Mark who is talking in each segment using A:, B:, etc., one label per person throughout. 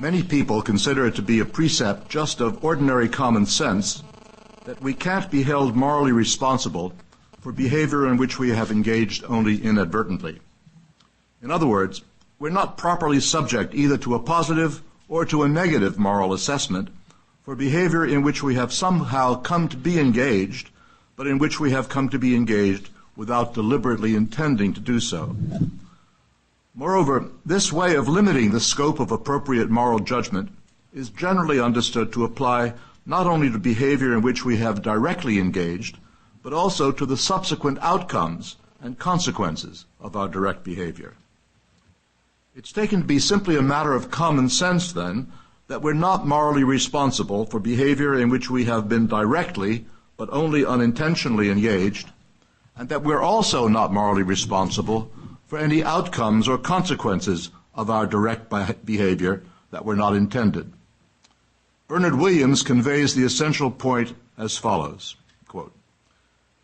A: Many people consider it to be a precept just of ordinary common sense that we can't be held morally responsible for behavior in which we have engaged only inadvertently. In other words, we're not properly subject either to a positive or to a negative moral assessment for behavior in which we have somehow come to be engaged, but in which we have come to be engaged without deliberately intending to do so. Moreover, this way of limiting the scope of appropriate moral judgment is generally understood to apply not only to behavior in which we have directly engaged, but also to the subsequent outcomes and consequences of our direct behavior. It's taken to be simply a matter of common sense, then, that we're not morally responsible for behavior in which we have been directly, but only unintentionally engaged, and that we're also not morally responsible for any outcomes or consequences of our direct behavior that were not intended. Bernard Williams conveys the essential point as follows, quote,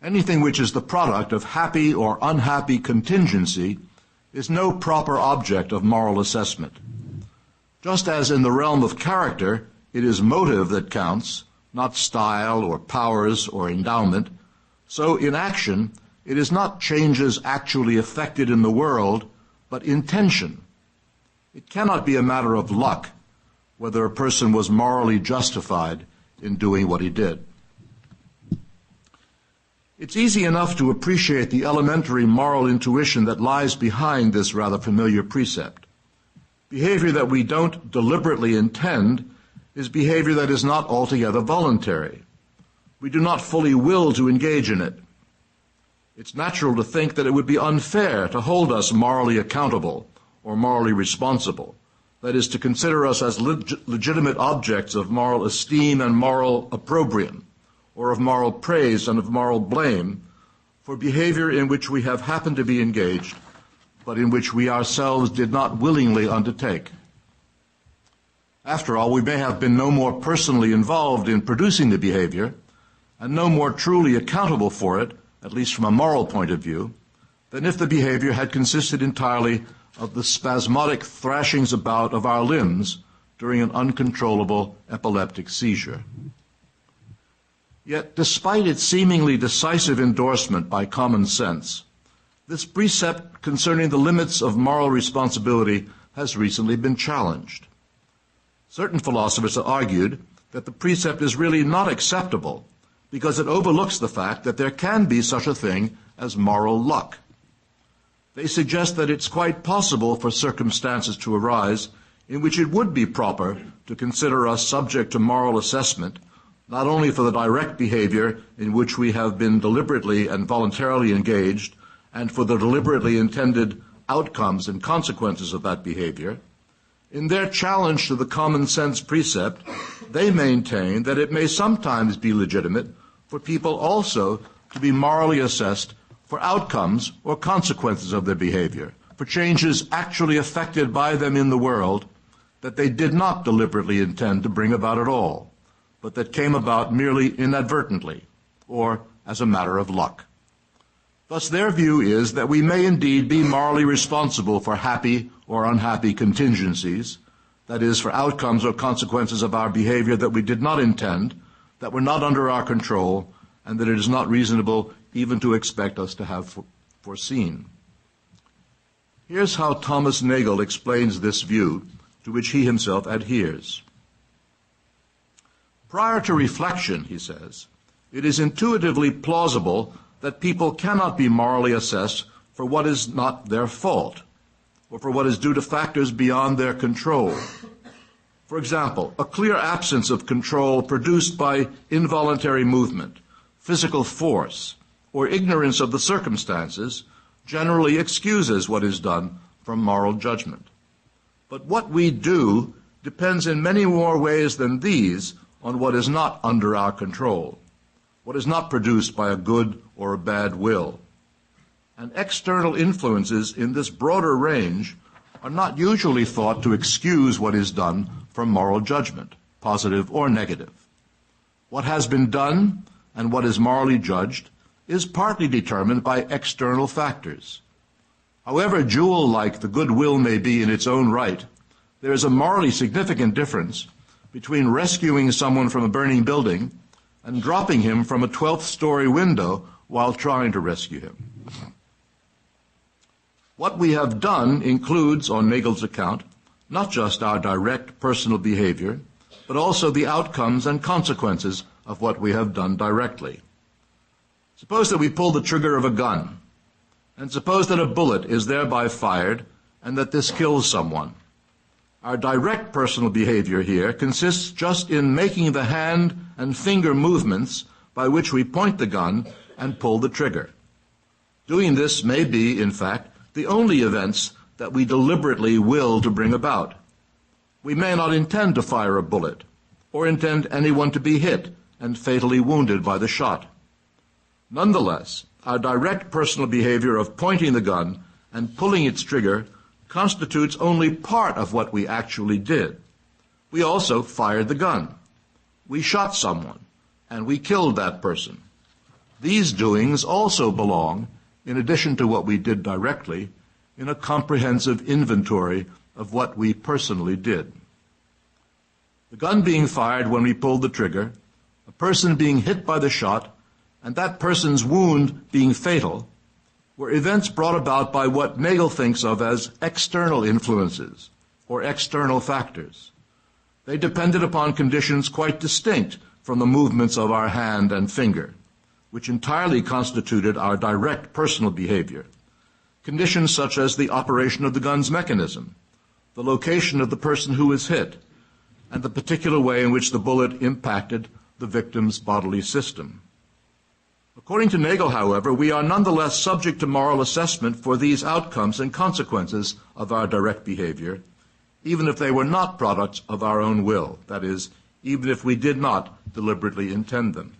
A: "Anything which is the product of happy or unhappy contingency is no proper object of moral assessment. Just as in the realm of character, it is motive that counts, not style or powers or endowment, so in action, it is not changes actually effected in the world, but intention. It cannot be a matter of luck whether a person was morally justified in doing what he did." It's easy enough to appreciate the elementary moral intuition that lies behind this rather familiar precept. Behavior that we don't deliberately intend is behavior that is not altogether voluntary. We do not fully will to engage in it. It's natural to think that it would be unfair to hold us morally accountable or morally responsible, that is, to consider us as legitimate objects of moral esteem and moral opprobrium, or of moral praise and of moral blame, for behavior in which we have happened to be engaged, but in which we ourselves did not willingly undertake. After all, we may have been no more personally involved in producing the behavior, and no more truly accountable for it, at least from a moral point of view, than if the behavior had consisted entirely of the spasmodic thrashings about of our limbs during an uncontrollable epileptic seizure. Yet, despite its seemingly decisive endorsement by common sense, this precept concerning the limits of moral responsibility has recently been challenged. Certain philosophers have argued that the precept is really not acceptable because it overlooks the fact that there can be such a thing as moral luck. They suggest that it's quite possible for circumstances to arise in which it would be proper to consider us subject to moral assessment, not only for the direct behavior in which we have been deliberately and voluntarily engaged, and for the deliberately intended outcomes and consequences of that behavior. In their challenge to the common sense precept, they maintain that it may sometimes be legitimate for people also to be morally assessed for outcomes or consequences of their behavior, for changes actually effected by them in the world that they did not deliberately intend to bring about at all, but that came about merely inadvertently, or as a matter of luck. Thus their view is that we may indeed be morally responsible for happy or unhappy contingencies, that is, for outcomes or consequences of our behavior that we did not intend, that were not under our control, and that it is not reasonable even to expect us to have foreseen. Here's how Thomas Nagel explains this view, to which he himself adheres. Prior to reflection, he says, it is intuitively plausible that people cannot be morally assessed for what is not their fault, or for what is due to factors beyond their control. For example, a clear absence of control produced by involuntary movement, physical force, or ignorance of the circumstances generally excuses what is done from moral judgment. But what we do depends in many more ways than these on what is not under our control, what is not produced by a good or a bad will. And external influences in this broader range are not usually thought to excuse what is done from moral judgment, positive or negative. What has been done and what is morally judged is partly determined by external factors. However jewel-like the good will may be in its own right, there is a morally significant difference between rescuing someone from a burning building and dropping him from a 12th-story window while trying to rescue him. What we have done includes, on Nagel's account, not just our direct personal behavior, but also the outcomes and consequences of what we have done directly. Suppose that we pull the trigger of a gun, and suppose that a bullet is thereby fired and that this kills someone. Our direct personal behavior here consists just in making the hand and finger movements by which we point the gun and pull the trigger. Doing this may be, in fact, the only events that we deliberately will to bring about. We may not intend to fire a bullet, or intend anyone to be hit and fatally wounded by the shot. Nonetheless, our direct personal behavior of pointing the gun and pulling its trigger constitutes only part of what we actually did. We also fired the gun. We shot someone, and we killed that person. These doings also belong, in addition to what we did directly, in a comprehensive inventory of what we personally did. The gun being fired when we pulled the trigger, a person being hit by the shot, and that person's wound being fatal, were events brought about by what Nagel thinks of as external influences, or external factors. They depended upon conditions quite distinct from the movements of our hand and finger, which entirely constituted our direct personal behavior. Conditions such as the operation of the gun's mechanism, the location of the person who was hit, and the particular way in which the bullet impacted the victim's bodily system. According to Nagel, however, we are nonetheless subject to moral assessment for these outcomes and consequences of our direct behavior, even if they were not products of our own will, that is, even if we did not deliberately intend them.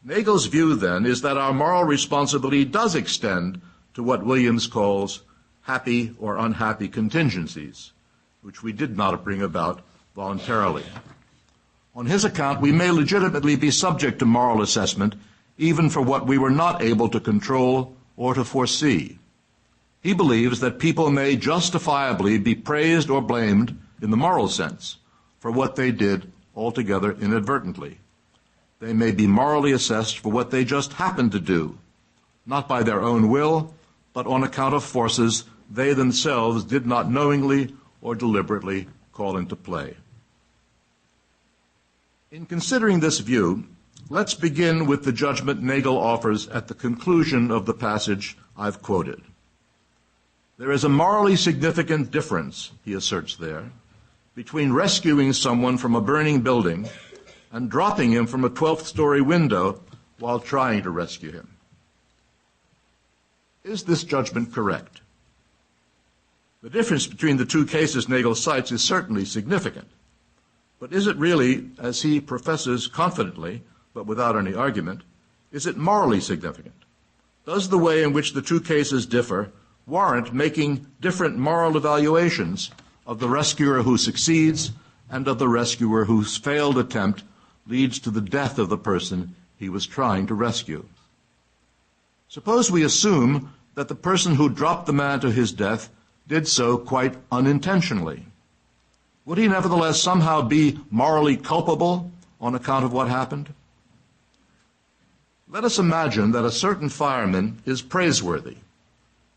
A: Nagel's view, then, is that our moral responsibility does extend to what Williams calls happy or unhappy contingencies, which we did not bring about voluntarily. On his account, we may legitimately be subject to moral assessment even for what we were not able to control or to foresee. He believes that people may justifiably be praised or blamed in the moral sense for what they did altogether inadvertently. They may be morally assessed for what they just happened to do, not by their own will, but on account of forces they themselves did not knowingly or deliberately call into play. In considering this view, let's begin with the judgment Nagel offers at the conclusion of the passage I've quoted. There is a morally significant difference, he asserts there, between rescuing someone from a burning building and dropping him from a 12th-story window while trying to rescue him. Is this judgment correct? The difference between the two cases Nagel cites is certainly significant. But is it really, as he professes confidently, but without any argument, is it morally significant? Does the way in which the two cases differ warrant making different moral evaluations of the rescuer who succeeds and of the rescuer whose failed attempt leads to the death of the person he was trying to rescue? Suppose we assume that the person who dropped the man to his death did so quite unintentionally. Would he nevertheless somehow be morally culpable on account of what happened? Let us imagine that a certain fireman is praiseworthy,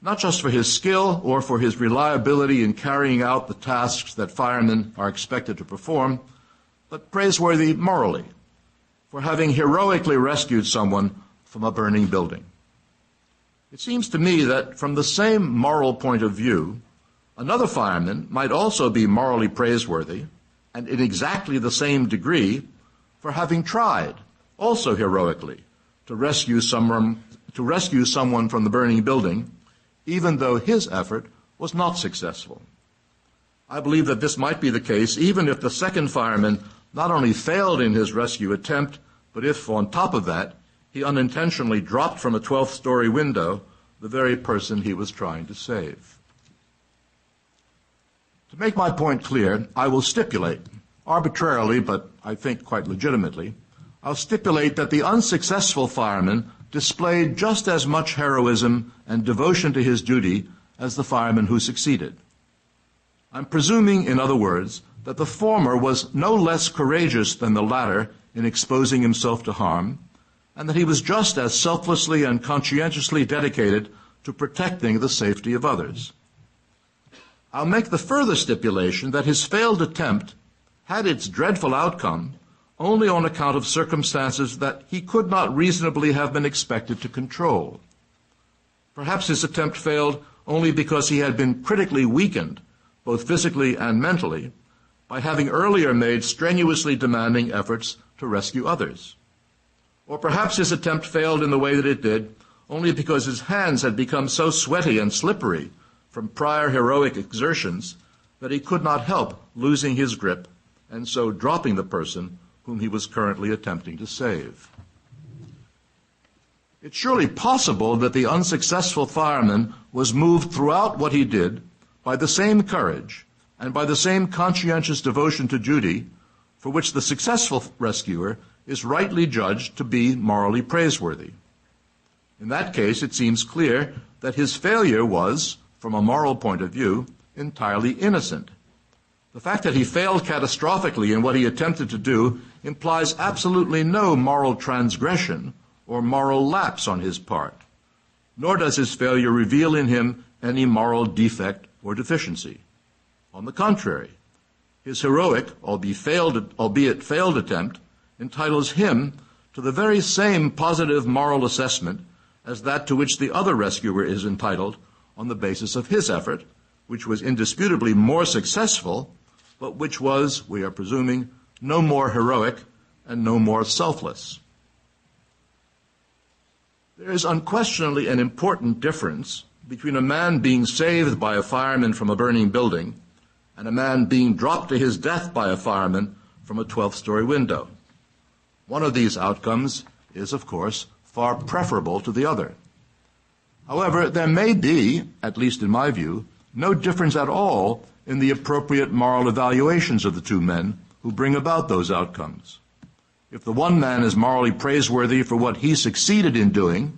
A: not just for his skill or for his reliability in carrying out the tasks that firemen are expected to perform, but praiseworthy morally, for having heroically rescued someone from a burning building. It seems to me that from the same moral point of view, another fireman might also be morally praiseworthy, and in exactly the same degree, for having tried, also heroically, to rescue someone from the burning building, even though his effort was not successful. I believe that this might be the case even if the second fireman not only failed in his rescue attempt, but if, on top of that, he unintentionally dropped from a 12th-story window the very person he was trying to save. To make my point clear, I will stipulate, arbitrarily but I think quite legitimately, I'll stipulate that the unsuccessful fireman displayed just as much heroism and devotion to his duty as the fireman who succeeded. I'm presuming, in other words, that the former was no less courageous than the latter in exposing himself to harm, and that he was just as selflessly and conscientiously dedicated to protecting the safety of others. I'll make the further stipulation that his failed attempt had its dreadful outcome only on account of circumstances that he could not reasonably have been expected to control. Perhaps his attempt failed only because he had been critically weakened, both physically and mentally, by having earlier made strenuously demanding efforts to rescue others. Or perhaps his attempt failed in the way that it did only because his hands had become so sweaty and slippery from prior heroic exertions that he could not help losing his grip and so dropping the person whom he was currently attempting to save. It's surely possible that the unsuccessful fireman was moved throughout what he did by the same courage and by the same conscientious devotion to duty for which the successful rescuer is rightly judged to be morally praiseworthy. In that case, it seems clear that his failure was, from a moral point of view, entirely innocent. The fact that he failed catastrophically in what he attempted to do implies absolutely no moral transgression or moral lapse on his part, nor does his failure reveal in him any moral defect or deficiency. On the contrary, his heroic, albeit failed attempt entitles him to the very same positive moral assessment as that to which the other rescuer is entitled on the basis of his effort, which was indisputably more successful, but which was, we are presuming, no more heroic and no more selfless. There is unquestionably an important difference between a man being saved by a fireman from a burning building and a man being dropped to his death by a fireman from a 12th-story window. One of these outcomes is, of course, far preferable to the other. However, there may be, at least in my view, no difference at all in the appropriate moral evaluations of the two men who bring about those outcomes. If the one man is morally praiseworthy for what he succeeded in doing,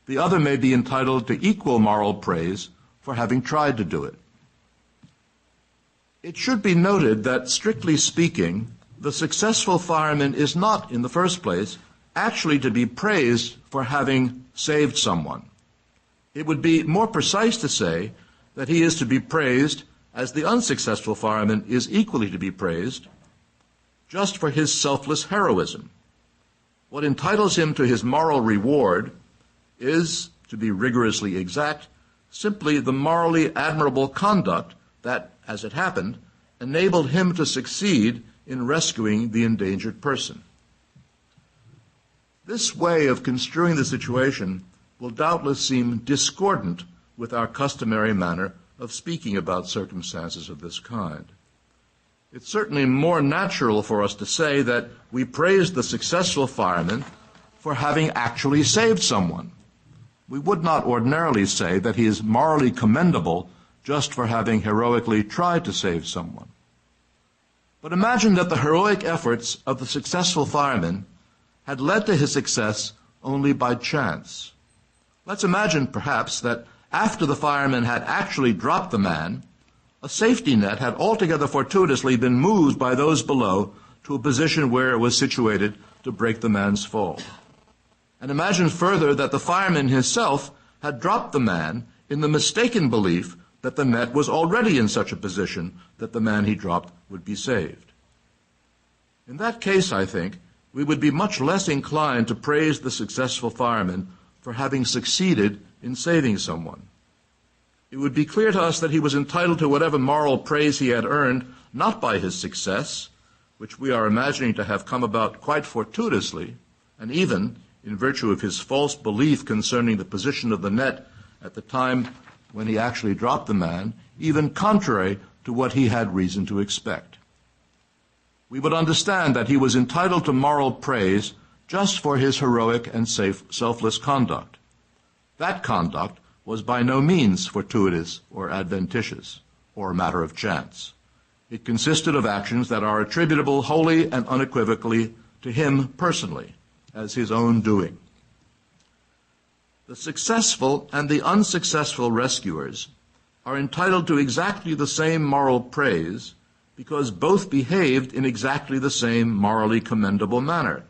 A: the other may be entitled to equal moral praise for having tried to do it. It should be noted that, strictly speaking, the successful fireman is not, in the first place, actually to be praised for having saved someone. It would be more precise to say that he is to be praised, as the unsuccessful fireman is equally to be praised, just for his selfless heroism. What entitles him to his moral reward is, to be rigorously exact, simply the morally admirable conduct that, as it happened, enabled him to succeed in rescuing the endangered person. This way of construing the situation will doubtless seem discordant with our customary manner of speaking about circumstances of this kind. It's certainly more natural for us to say that we praise the successful fireman for having actually saved someone. We would not ordinarily say that he is morally commendable just for having heroically tried to save someone. But imagine that the heroic efforts of the successful fireman had led to his success only by chance. Let's imagine, perhaps, that after the fireman had actually dropped the man, a safety net had altogether fortuitously been moved by those below to a position where it was situated to break the man's fall. And imagine further that the fireman himself had dropped the man in the mistaken belief that the net was already in such a position that the man he dropped would be saved. In that case, I think, we would be much less inclined to praise the successful fireman for having succeeded in saving someone. It would be clear to us that he was entitled to whatever moral praise he had earned, not by his success, which we are imagining to have come about quite fortuitously, and even in virtue of his false belief concerning the position of the net at the time when he actually dropped the man, even contrary to what he had reason to expect. We would understand that he was entitled to moral praise just for his heroic and selfless conduct. That conduct was by no means fortuitous or adventitious or a matter of chance. It consisted of actions that are attributable wholly and unequivocally to him personally, as his own doing. The successful and the unsuccessful rescuers are entitled to exactly the same moral praise because both behaved in exactly the same morally commendable manner.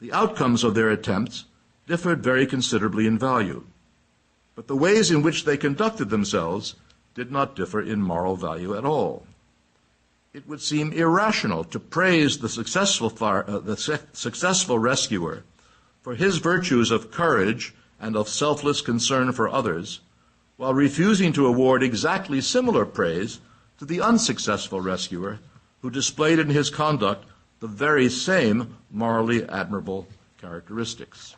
A: The outcomes of their attempts differed very considerably in value, but the ways in which they conducted themselves did not differ in moral value at all. It would seem irrational to praise the successful rescuer for his virtues of courage and of selfless concern for others, while refusing to award exactly similar praise to the unsuccessful rescuer who displayed in his conduct the very same morally admirable characteristics.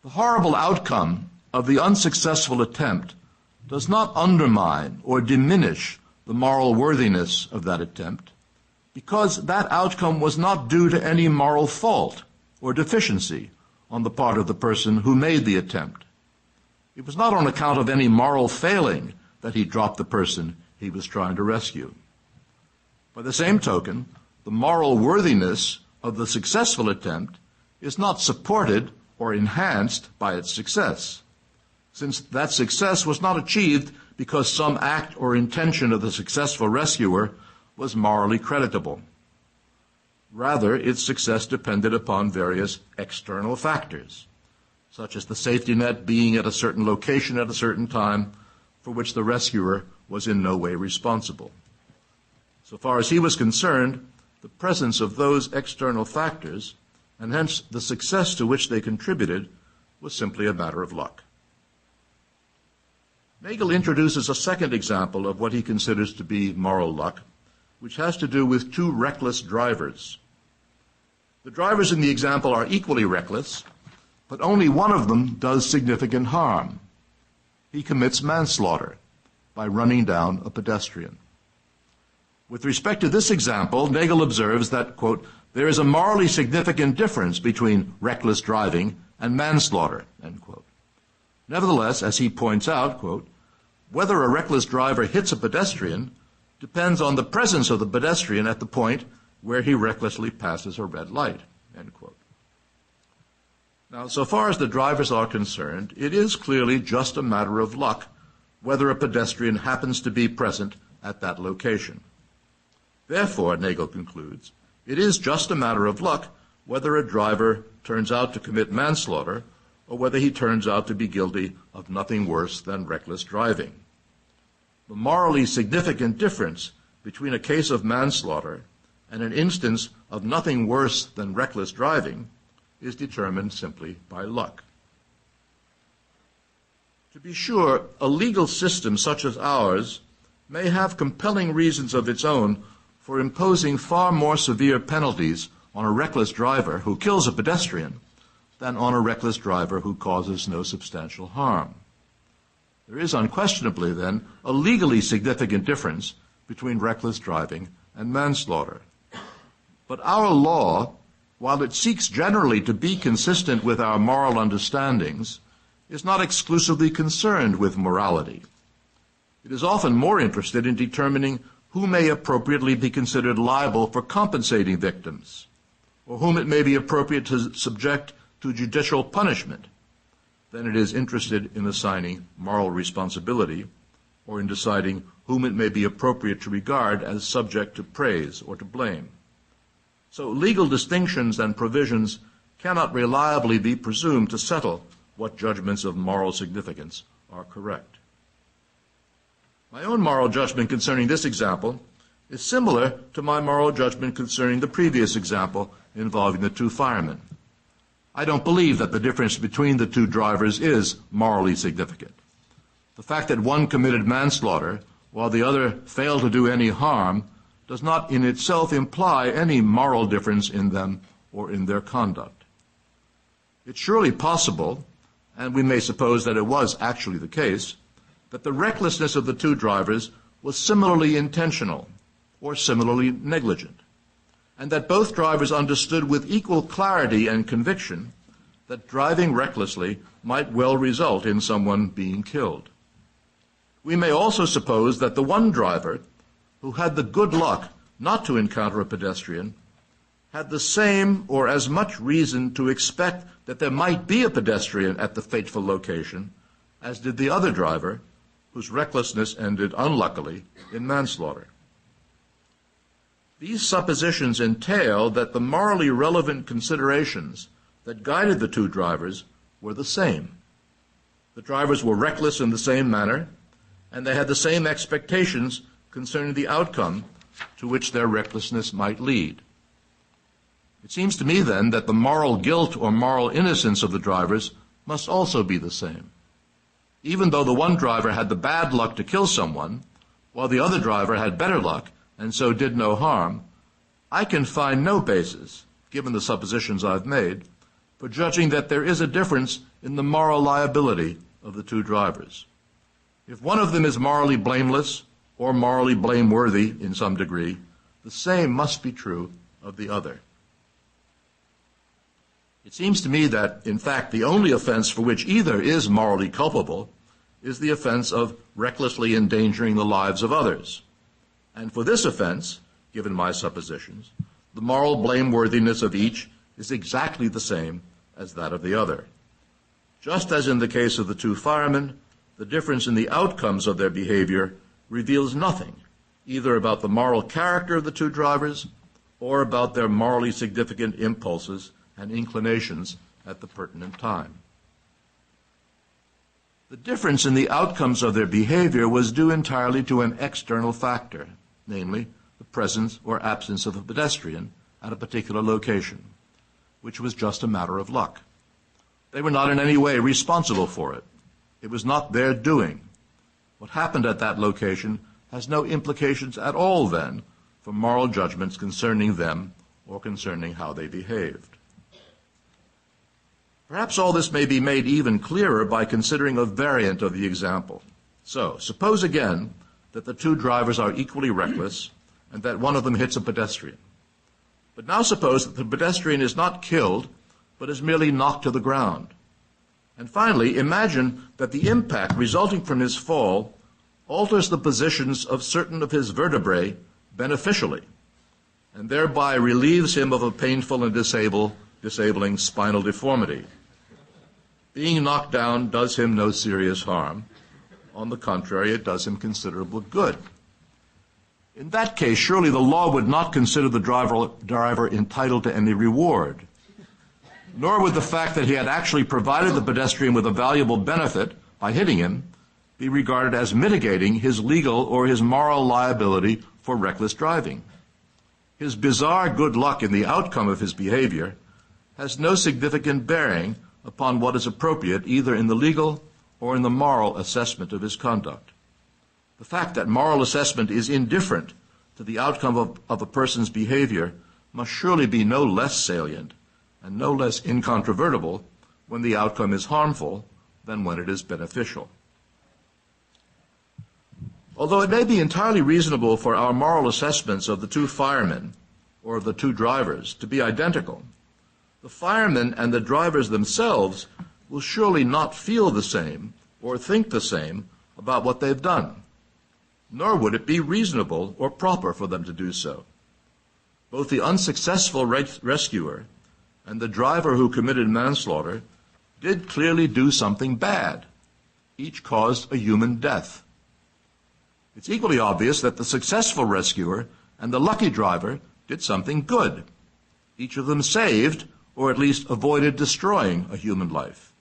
A: The horrible outcome of the unsuccessful attempt does not undermine or diminish the moral worthiness of that attempt, because that outcome was not due to any moral fault or deficiency on the part of the person who made the attempt. It was not on account of any moral failing that he dropped the person he was trying to rescue. By the same token, the moral worthiness of the successful attempt is not supported or enhanced by its success, since that success was not achieved because some act or intention of the successful rescuer was morally creditable. Rather, its success depended upon various external factors, such as the safety net being at a certain location at a certain time, for which the rescuer was in no way responsible. So far as he was concerned, the presence of those external factors, and hence the success to which they contributed, was simply a matter of luck. Nagel introduces a second example of what he considers to be moral luck, which has to do with two reckless drivers. The drivers in the example are equally reckless, but only one of them does significant harm. He commits manslaughter by running down a pedestrian. With respect to this example, Nagel observes that, quote, there is a morally significant difference between reckless driving and manslaughter, end quote. Nevertheless, as he points out, quote, whether a reckless driver hits a pedestrian depends on the presence of the pedestrian at the point where he recklessly passes a red light, end quote. Now, so far as the drivers are concerned, it is clearly just a matter of luck whether a pedestrian happens to be present at that location. Therefore, Nagel concludes, it is just a matter of luck whether a driver turns out to commit manslaughter or whether he turns out to be guilty of nothing worse than reckless driving. The morally significant difference between a case of manslaughter and an instance of nothing worse than reckless driving is determined simply by luck. To be sure, a legal system such as ours may have compelling reasons of its own for imposing far more severe penalties on a reckless driver who kills a pedestrian than on a reckless driver who causes no substantial harm. There is unquestionably, then, a legally significant difference between reckless driving and manslaughter. But our law, while it seeks generally to be consistent with our moral understandings, is not exclusively concerned with morality. It is often more interested in determining who may appropriately be considered liable for compensating victims, or whom it may be appropriate to subject to judicial punishment, than it is interested in assigning moral responsibility or in deciding whom it may be appropriate to regard as subject to praise or to blame. So legal distinctions and provisions cannot reliably be presumed to settle what judgments of moral significance are correct. My own moral judgment concerning this example is similar to my moral judgment concerning the previous example involving the two firemen. I don't believe that the difference between the two drivers is morally significant. The fact that one committed manslaughter while the other failed to do any harm does not in itself imply any moral difference in them or in their conduct. It's surely possible, and we may suppose that it was actually the case, that the recklessness of the two drivers was similarly intentional or similarly negligent, and that both drivers understood with equal clarity and conviction that driving recklessly might well result in someone being killed. We may also suppose that the one driver, who had the good luck not to encounter a pedestrian, had the same or as much reason to expect that there might be a pedestrian at the fateful location as did the other driver, whose recklessness ended unluckily in manslaughter. These suppositions entail that the morally relevant considerations that guided the two drivers were the same. The drivers were reckless in the same manner, and they had the same expectations concerning the outcome to which their recklessness might lead. It seems to me, then, that the moral guilt or moral innocence of the drivers must also be the same. Even though the one driver had the bad luck to kill someone, while the other driver had better luck and so did no harm, I can find no basis, given the suppositions I've made, for judging that there is a difference in the moral liability of the two drivers. If one of them is morally blameless or morally blameworthy in some degree, the same must be true of the other. It seems to me that, in fact, the only offense for which either is morally culpable is the offense of recklessly endangering the lives of others. And for this offense, given my suppositions, the moral blameworthiness of each is exactly the same as that of the other. Just as in the case of the two firemen, the difference in the outcomes of their behavior reveals nothing, either about the moral character of the two drivers or about their morally significant impulses and inclinations at the pertinent time. The difference in the outcomes of their behavior was due entirely to an external factor, namely the presence or absence of a pedestrian at a particular location, which was just a matter of luck. They were not in any way responsible for it. It was not their doing. What happened at that location has no implications at all, then, for moral judgments concerning them or concerning how they behaved. Perhaps all this may be made even clearer by considering a variant of the example. So, suppose again that the two drivers are equally reckless and that one of them hits a pedestrian. But now suppose that the pedestrian is not killed, but is merely knocked to the ground. And finally, imagine that the impact resulting from his fall alters the positions of certain of his vertebrae beneficially, and thereby relieves him of a painful and disabling spinal deformity. Being knocked down does him no serious harm. On the contrary, it does him considerable good. In that case, surely the law would not consider the driver entitled to any reward, nor would the fact that he had actually provided the pedestrian with a valuable benefit by hitting him be regarded as mitigating his legal or his moral liability for reckless driving. His bizarre good luck in the outcome of his behavior has no significant bearing upon what is appropriate either in the legal or in the moral assessment of his conduct. The fact that moral assessment is indifferent to the outcome of a person's behavior must surely be no less salient and no less incontrovertible when the outcome is harmful than when it is beneficial. Although it may be entirely reasonable for our moral assessments of the two firemen or of the two drivers to be identical, the firemen and the drivers themselves will surely not feel the same or think the same about what they've done, nor would it be reasonable or proper for them to do so. Both the unsuccessful rescuer and the driver who committed manslaughter did clearly do something bad. Each caused a human death. It's equally obvious that the successful rescuer and the lucky driver did something good. Each of them saved, or at least avoided destroying, a human life.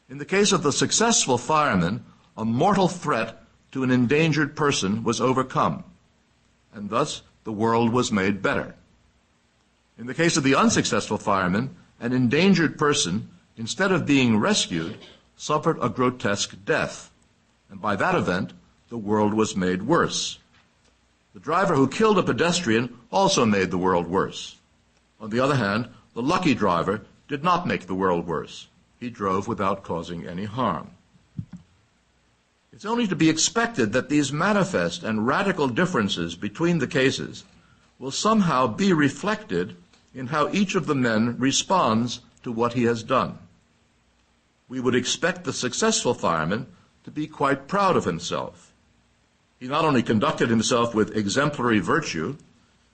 A: In the case of the successful fireman, a mortal threat to an endangered person was overcome, and thus the world was made better. In the case of the unsuccessful fireman, an endangered person, instead of being rescued, suffered a grotesque death, and by that event, the world was made worse. The driver who killed a pedestrian also made the world worse. On the other hand, the lucky driver did not make the world worse. He drove without causing any harm. It's only to be expected that these manifest and radical differences between the cases will somehow be reflected in how each of the men responds to what he has done. We would expect the successful fireman to be quite proud of himself. He not only conducted himself with exemplary virtue,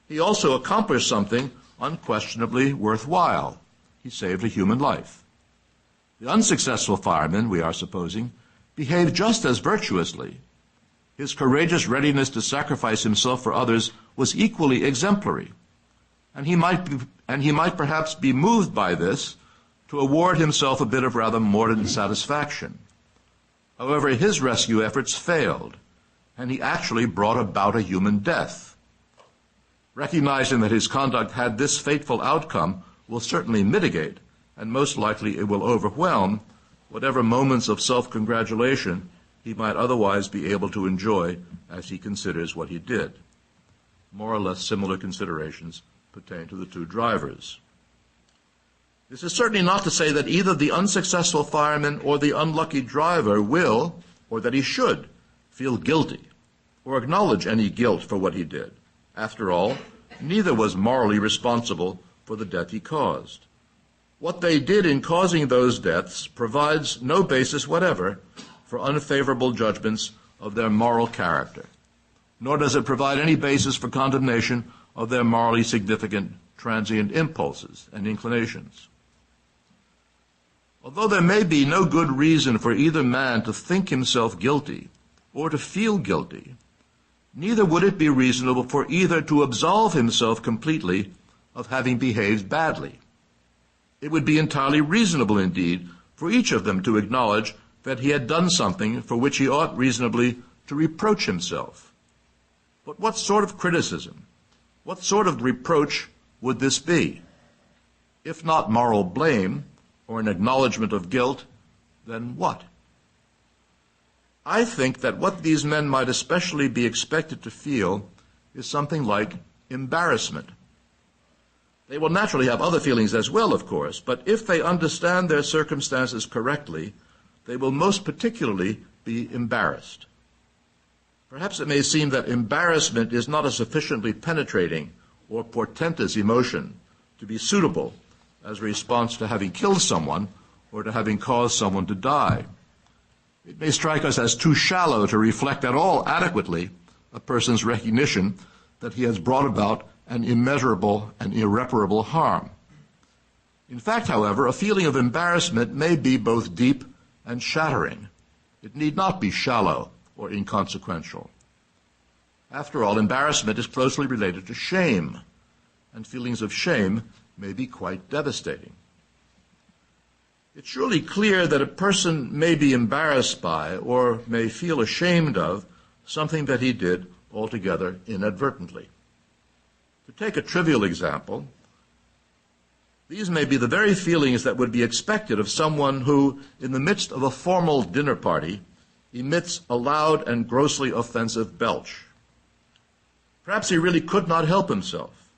A: he also accomplished something unquestionably worthwhile. He saved a human life. The unsuccessful fireman, we are supposing, behaved just as virtuously. His courageous readiness to sacrifice himself for others was equally exemplary, and he might perhaps be moved by this to award himself a bit of rather mordant satisfaction. However, his rescue efforts failed, and he actually brought about a human death. Recognizing that his conduct had this fateful outcome will certainly mitigate, and most likely it will overwhelm, whatever moments of self-congratulation he might otherwise be able to enjoy as he considers what he did. More or less similar considerations pertain to the two drivers. This is certainly not to say that either the unsuccessful fireman or the unlucky driver will, or that he should, feel guilty or acknowledge any guilt for what he did. After all, neither was morally responsible for the death he caused. What they did in causing those deaths provides no basis whatever for unfavorable judgments of their moral character, nor does it provide any basis for condemnation of their morally significant transient impulses and inclinations. Although there may be no good reason for either man to think himself guilty or to feel guilty, neither would it be reasonable for either to absolve himself completely of having behaved badly. It would be entirely reasonable indeed for each of them to acknowledge that he had done something for which he ought reasonably to reproach himself. But what sort of criticism, what sort of reproach would this be? If not moral blame or an acknowledgement of guilt, then what? I think that what these men might especially be expected to feel is something like embarrassment. They will naturally have other feelings as well, of course, but if they understand their circumstances correctly, they will most particularly be embarrassed. Perhaps it may seem that embarrassment is not a sufficiently penetrating or portentous emotion to be suitable as a response to having killed someone or to having caused someone to die. It may strike us as too shallow to reflect at all adequately a person's recognition that he has brought about an immeasurable and irreparable harm. In fact, however, a feeling of embarrassment may be both deep and shattering. It need not be shallow or inconsequential. After all, embarrassment is closely related to shame, and feelings of shame may be quite devastating. It's surely clear that a person may be embarrassed by or may feel ashamed of something that he did altogether inadvertently. To take a trivial example, these may be the very feelings that would be expected of someone who, in the midst of a formal dinner party, emits a loud and grossly offensive belch. Perhaps he really could not help himself.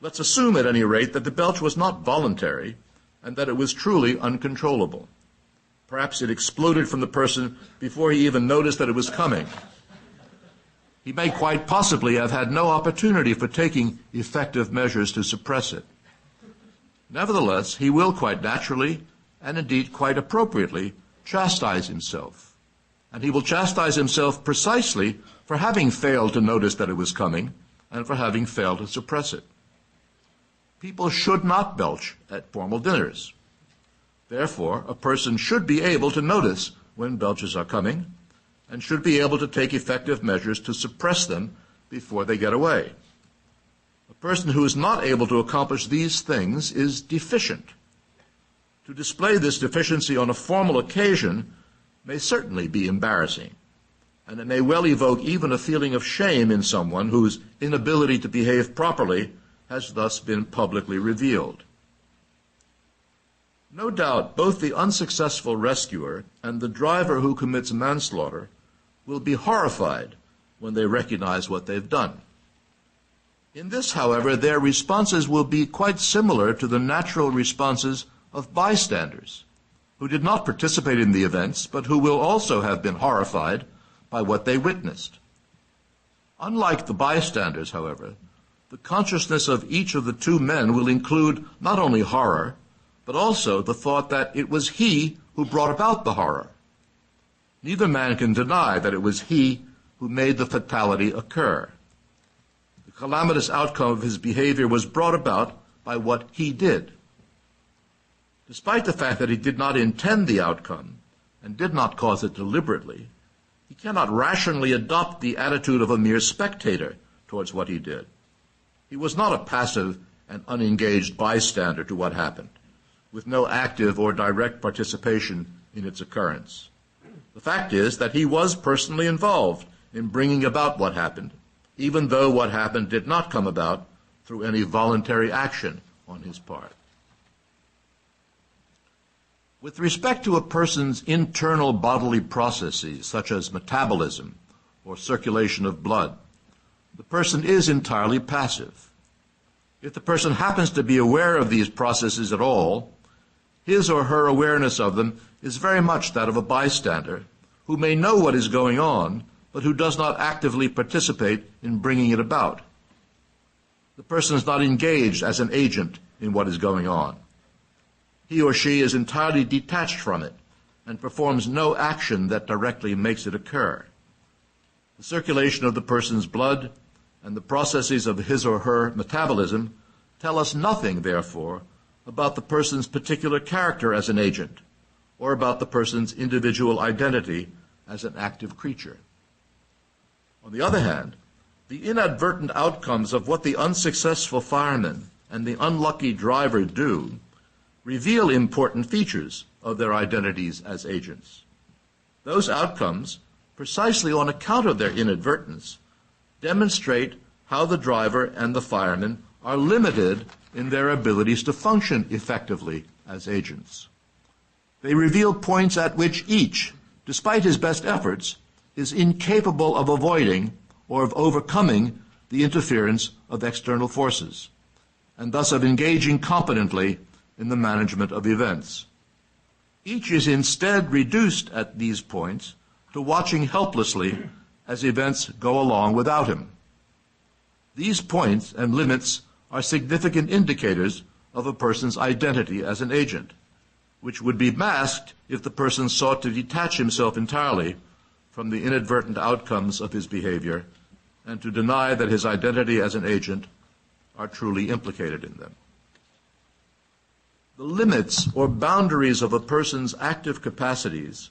A: Let's assume, at any rate, that the belch was not voluntary and that it was truly uncontrollable. Perhaps it exploded from the person before he even noticed that it was coming. He may quite possibly have had no opportunity for taking effective measures to suppress it. Nevertheless, he will quite naturally, and indeed quite appropriately, chastise himself. And he will chastise himself precisely for having failed to notice that it was coming and for having failed to suppress it. People should not belch at formal dinners. Therefore, a person should be able to notice when belches are coming and should be able to take effective measures to suppress them before they get away. A person who is not able to accomplish these things is deficient. To display this deficiency on a formal occasion may certainly be embarrassing, and it may well evoke even a feeling of shame in someone whose inability to behave properly has thus been publicly revealed. No doubt, both the unsuccessful rescuer and the driver who commits manslaughter will be horrified when they recognize what they've done. In this, however, their responses will be quite similar to the natural responses of bystanders who did not participate in the events, but who will also have been horrified by what they witnessed. Unlike the bystanders, however, the consciousness of each of the two men will include not only horror, but also the thought that it was he who brought about the horror. Neither man can deny that it was he who made the fatality occur. The calamitous outcome of his behavior was brought about by what he did. Despite the fact that he did not intend the outcome and did not cause it deliberately, he cannot rationally adopt the attitude of a mere spectator towards what he did. He was not a passive and unengaged bystander to what happened, with no active or direct participation in its occurrence. The fact is that he was personally involved in bringing about what happened, even though what happened did not come about through any voluntary action on his part. With respect to a person's internal bodily processes, such as metabolism or circulation of blood, the person is entirely passive. If the person happens to be aware of these processes at all, his or her awareness of them is very much that of a bystander who may know what is going on, but who does not actively participate in bringing it about. The person is not engaged as an agent in what is going on. He or she is entirely detached from it and performs no action that directly makes it occur. The circulation of the person's blood and the processes of his or her metabolism tell us nothing, therefore, about the person's particular character as an agent or about the person's individual identity as an active creature. On the other hand, the inadvertent outcomes of what the unsuccessful fireman and the unlucky driver do reveal important features of their identities as agents. Those outcomes, precisely on account of their inadvertence, demonstrate how the driver and the fireman are limited in their abilities to function effectively as agents. They reveal points at which each, despite his best efforts, is incapable of avoiding or of overcoming the interference of external forces, and thus of engaging competently in the management of events. Each is instead reduced at these points to watching helplessly as events go along without him. These points and limits are significant indicators of a person's identity as an agent, which would be masked if the person sought to detach himself entirely from the inadvertent outcomes of his behavior and to deny that his identity as an agent are truly implicated in them. The limits or boundaries of a person's active capacities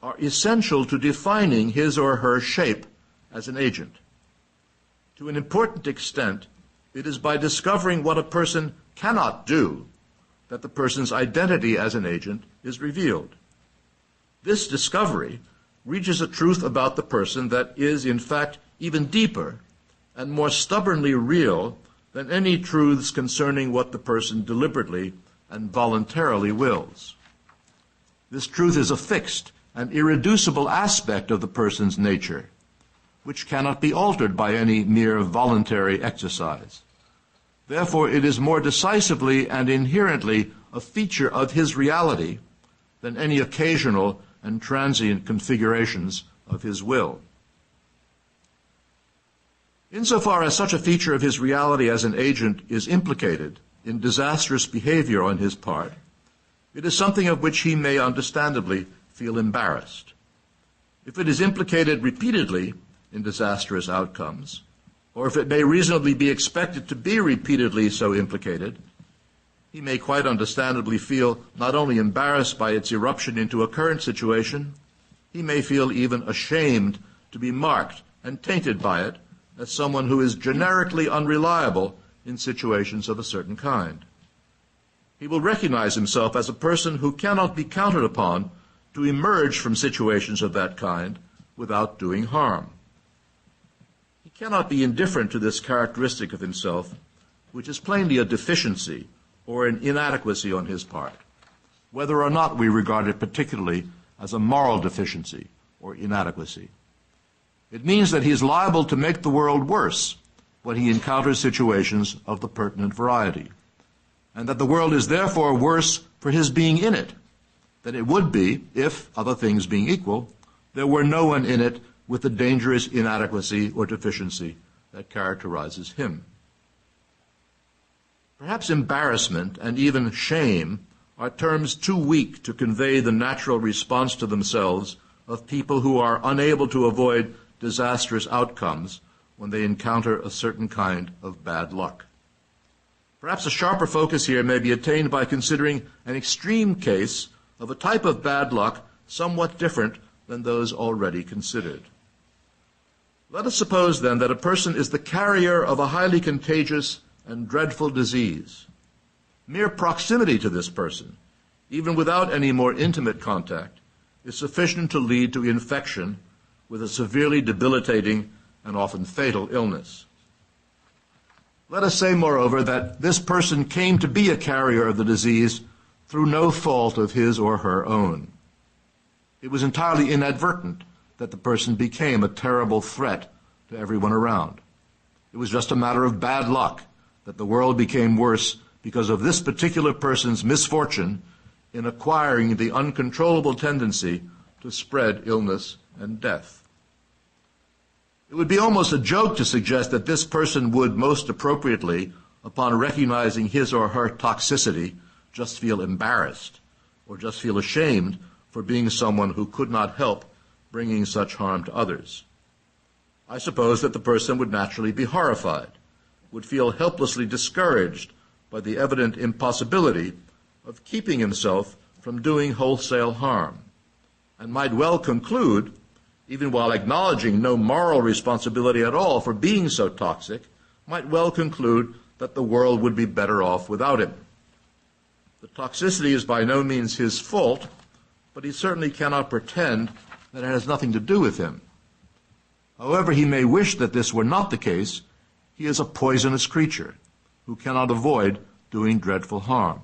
A: are essential to defining his or her shape as an agent. To an important extent, it is by discovering what a person cannot do that the person's identity as an agent is revealed. This discovery reaches a truth about the person that is, in fact, even deeper and more stubbornly real than any truths concerning what the person deliberately and voluntarily wills. This truth is a fixed and irreducible aspect of the person's nature, which cannot be altered by any mere voluntary exercise. Therefore, it is more decisively and inherently a feature of his reality than any occasional and transient configurations of his will. Insofar as such a feature of his reality as an agent is implicated in disastrous behavior on his part, it is something of which he may understandably feel embarrassed. If it is implicated repeatedly in disastrous outcomes, or if it may reasonably be expected to be repeatedly so implicated, he may quite understandably feel not only embarrassed by its eruption into a current situation, he may feel even ashamed to be marked and tainted by it as someone who is generically unreliable in situations of a certain kind. He will recognize himself as a person who cannot be counted upon to emerge from situations of that kind without doing harm. He cannot be indifferent to this characteristic of himself, which is plainly a deficiency or an inadequacy on his part, whether or not we regard it particularly as a moral deficiency or inadequacy. It means that he is liable to make the world worse when he encounters situations of the pertinent variety, and that the world is therefore worse for his being in it than it would be if, other things being equal, there were no one in it with the dangerous inadequacy or deficiency that characterizes him. Perhaps embarrassment and even shame are terms too weak to convey the natural response to themselves of people who are unable to avoid disastrous outcomes when they encounter a certain kind of bad luck. Perhaps a sharper focus here may be attained by considering an extreme case of a type of bad luck somewhat different than those already considered. Let us suppose, then, that a person is the carrier of a highly contagious and dreadful disease. Mere proximity to this person, even without any more intimate contact, is sufficient to lead to infection with a severely debilitating and often fatal illness. Let us say, moreover, that this person came to be a carrier of the disease through no fault of his or her own. It was entirely inadvertent that the person became a terrible threat to everyone around. It was just a matter of bad luck that the world became worse because of this particular person's misfortune in acquiring the uncontrollable tendency to spread illness and death. It would be almost a joke to suggest that this person would most appropriately, upon recognizing his or her toxicity, just feel embarrassed or just feel ashamed for being someone who could not help bringing such harm to others. I suppose that the person would naturally be horrified, would feel helplessly discouraged by the evident impossibility of keeping himself from doing wholesale harm, and might well conclude, even while acknowledging no moral responsibility at all for being so toxic, might well conclude that the world would be better off without him. The toxicity is by no means his fault, but he certainly cannot pretend that it has nothing to do with him. However he may wish that this were not the case, he is a poisonous creature who cannot avoid doing dreadful harm.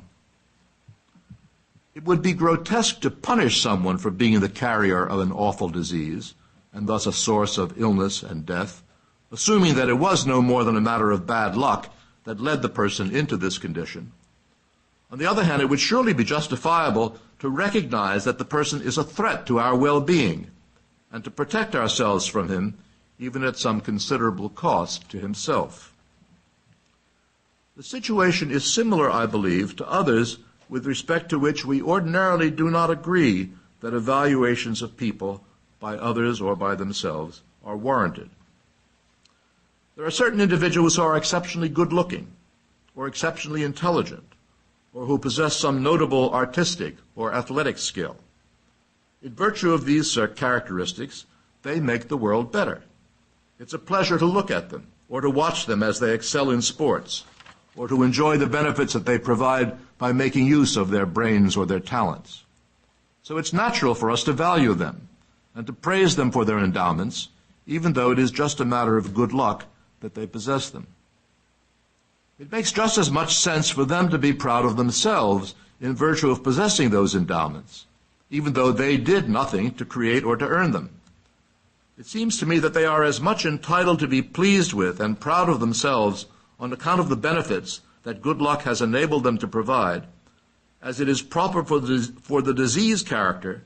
A: It would be grotesque to punish someone for being the carrier of an awful disease, and thus a source of illness and death, assuming that it was no more than a matter of bad luck that led the person into this condition. On the other hand, it would surely be justifiable to recognize that the person is a threat to our well-being, and to protect ourselves from him, even at some considerable cost to himself. The situation is similar, I believe, to others with respect to which we ordinarily do not agree that evaluations of people by others or by themselves are warranted. There are certain individuals who are exceptionally good-looking, or exceptionally intelligent, or who possess some notable artistic or athletic skill. In virtue of these characteristics, they make the world better. It's a pleasure to look at them, or to watch them as they excel in sports, or to enjoy the benefits that they provide by making use of their brains or their talents. So it's natural for us to value them and to praise them for their endowments, even though it is just a matter of good luck that they possess them. It makes just as much sense for them to be proud of themselves in virtue of possessing those endowments, even though they did nothing to create or to earn them. It seems to me that they are as much entitled to be pleased with and proud of themselves on account of the benefits that good luck has enabled them to provide, as it is proper for the disease carrier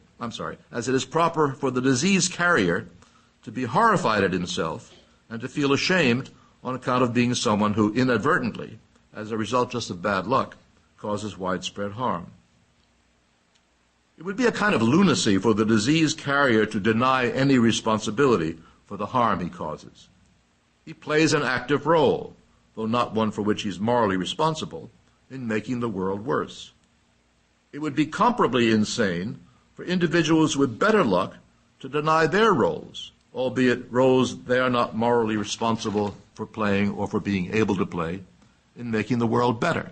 A: to be horrified at himself and to feel ashamed on account of being someone who inadvertently, as a result just of bad luck, causes widespread harm. It would be a kind of lunacy for the disease carrier to deny any responsibility for the harm he causes. He plays an active role, though not one for which he is morally responsible, in making the world worse. It would be comparably insane for individuals with better luck to deny their roles, albeit roles they are not morally responsible for playing or for being able to play, in making the world better.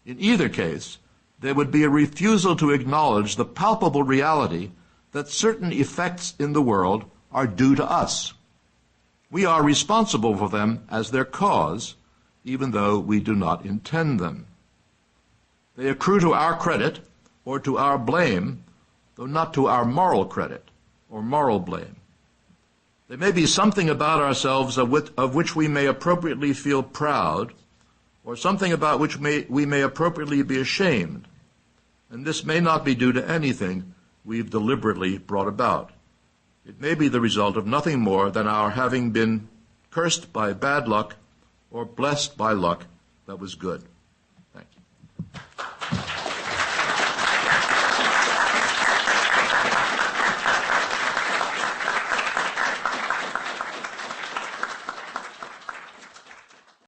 A: In either case, there would be a refusal to acknowledge the palpable reality that certain effects in the world are due to us. We are responsible for them as their cause, even though we do not intend them. They accrue to our credit or to our blame, though not to our moral credit or moral blame. There may be something about ourselves of which we may appropriately feel proud, or something about which we may appropriately be ashamed, and this may not be due to anything we've deliberately brought about. It may be the result of nothing more than our having been cursed by bad luck or blessed by luck that was good.